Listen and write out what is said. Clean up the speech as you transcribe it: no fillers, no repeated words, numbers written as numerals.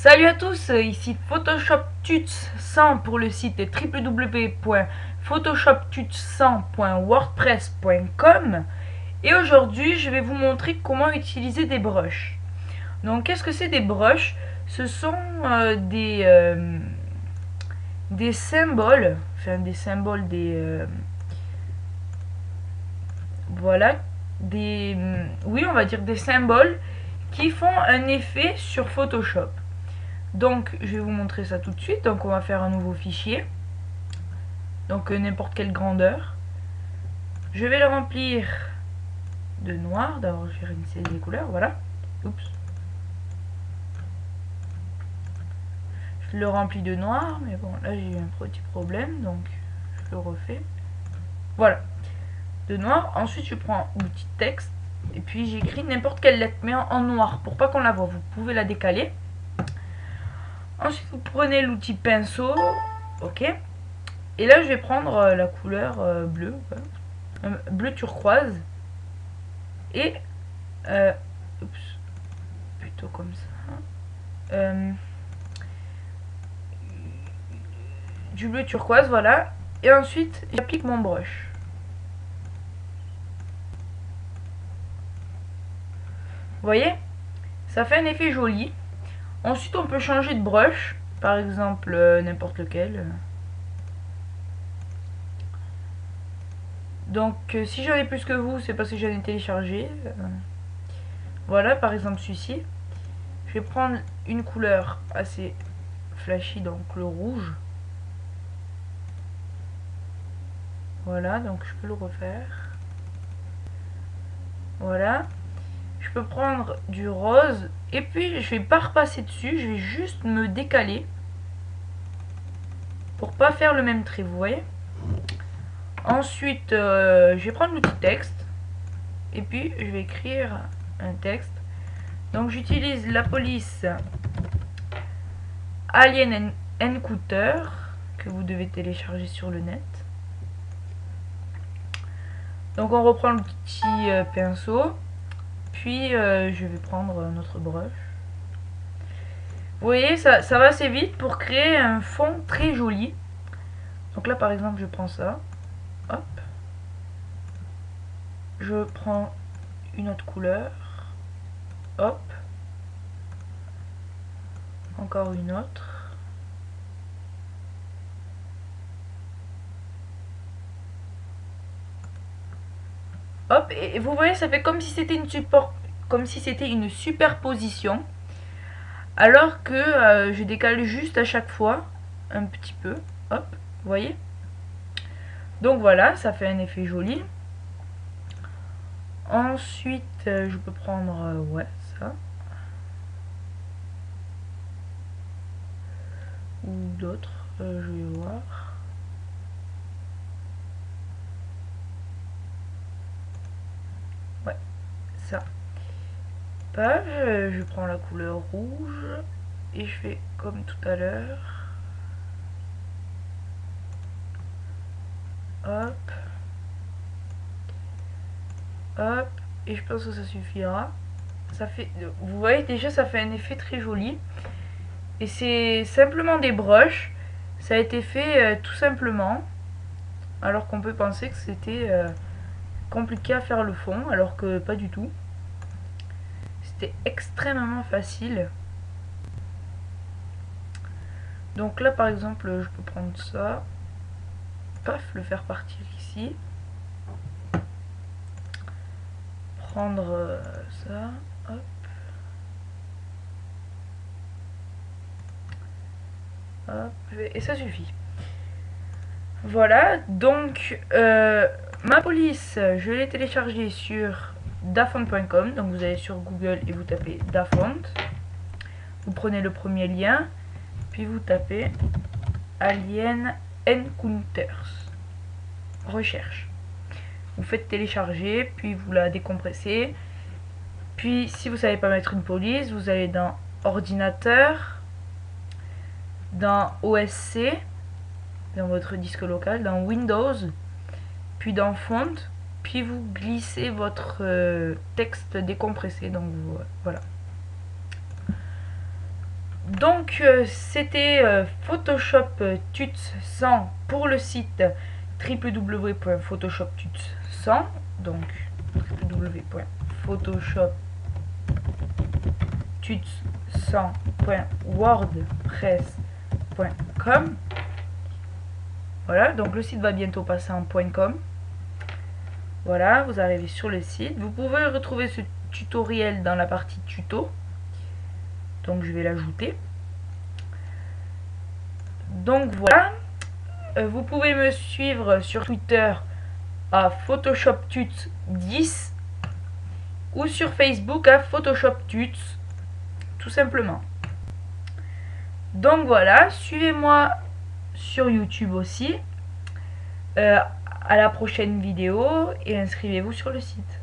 Salut à tous, ici Photoshop Tuts 100 pour le site www.photoshoptuts100.wordpress.com et aujourd'hui je vais vous montrer comment utiliser des brushes. Donc qu'est-ce que c'est des brushes? Ce sont des symboles, voilà, oui on va dire des symboles qui font un effet sur Photoshop. Donc je vais vous montrer ça tout de suite. Donc on va faire un nouveau fichier, donc n'importe quelle grandeur. Je vais le remplir de noir. D'abord je vais rincer les couleurs, voilà. Oups. Je le remplis de noir, mais bon là j'ai eu un petit problème, donc je le refais. Voilà, de noir. Ensuite je prends l'outil texte et puis j'écris n'importe quelle lettre, mais en noir pour pas qu'on la voit. Vous pouvez la décaler. Ensuite vous prenez l'outil pinceau, ok. Et là je vais prendre la couleur bleue, bleu turquoise, et oups, plutôt comme ça, du bleu turquoise, voilà. Et ensuite j'applique mon brush. Vous voyez, ça fait un effet joli. Ensuite on peut changer de brush, par exemple n'importe lequel. Donc si j'en ai plus que vous, c'est parce que j'en ai téléchargé. Voilà, par exemple celui-ci. Je vais prendre une couleur assez flashy, donc le rouge. Voilà, donc je peux le refaire. Voilà. Je peux prendre du rose et puis je vais pas repasser dessus, je vais juste me décaler pour pas faire le même trait, vous voyez. Ensuite, je vais prendre l'outil texte et puis je vais écrire un texte. Donc j'utilise la police Alien Encounter que vous devez télécharger sur le net. Donc on reprend le petit pinceau, puis je vais prendre notre brush. Vous voyez, ça va assez vite pour créer un fond très joli. Donc là par exemple je prends ça, hop, je prends une autre couleur, hop, encore une autre, hop, et vous voyez ça fait comme si c'était une superposition, alors que je décale juste à chaque fois un petit peu, hop, vous voyez. Donc voilà, ça fait un effet joli. Ensuite je peux prendre ouais, ça, ou d'autres, je vais voir. Ouais, ça. Page, je prends la couleur rouge et je fais comme tout à l'heure. Hop. Hop. Et je pense que ça suffira. Ça fait, vous voyez déjà, ça fait un effet très joli. Et c'est simplement des brushes. Ça a été fait tout simplement. Alors qu'on peut penser que c'était compliqué à faire le fond. Alors que pas du tout. C'était extrêmement facile. Donc là par exemple je peux prendre ça. Paf, le faire partir ici. Prendre ça. Hop. Hop, et ça suffit. Voilà, donc ma police, je l'ai téléchargée sur dafont.com. Donc vous allez sur Google et vous tapez Dafont. Vous prenez le premier lien, puis vous tapez Alien Encounters. Recherche. Vous faites télécharger, puis vous la décompressez. Puis si vous ne savez pas mettre une police, vous allez dans Ordinateur, dans OSC, dans votre disque local, dans Windows, puis dans Font, puis vous glissez votre texte décompressé. Donc voilà. Donc c'était Photoshop Tuts 100 pour le site www.photoshoptuts 100, donc www.photoshoptuts100.wordpress.com. Voilà, donc le site va bientôt passer en .com. Voilà, vous arrivez sur le site. Vous pouvez retrouver ce tutoriel dans la partie tuto. Donc je vais l'ajouter. Donc voilà. Vous pouvez me suivre sur Twitter à PhotoshopTuts10 ou sur Facebook à PhotoshopTuts, tout simplement. Donc voilà, suivez-moi sur YouTube aussi. À la prochaine vidéo et inscrivez-vous sur le site.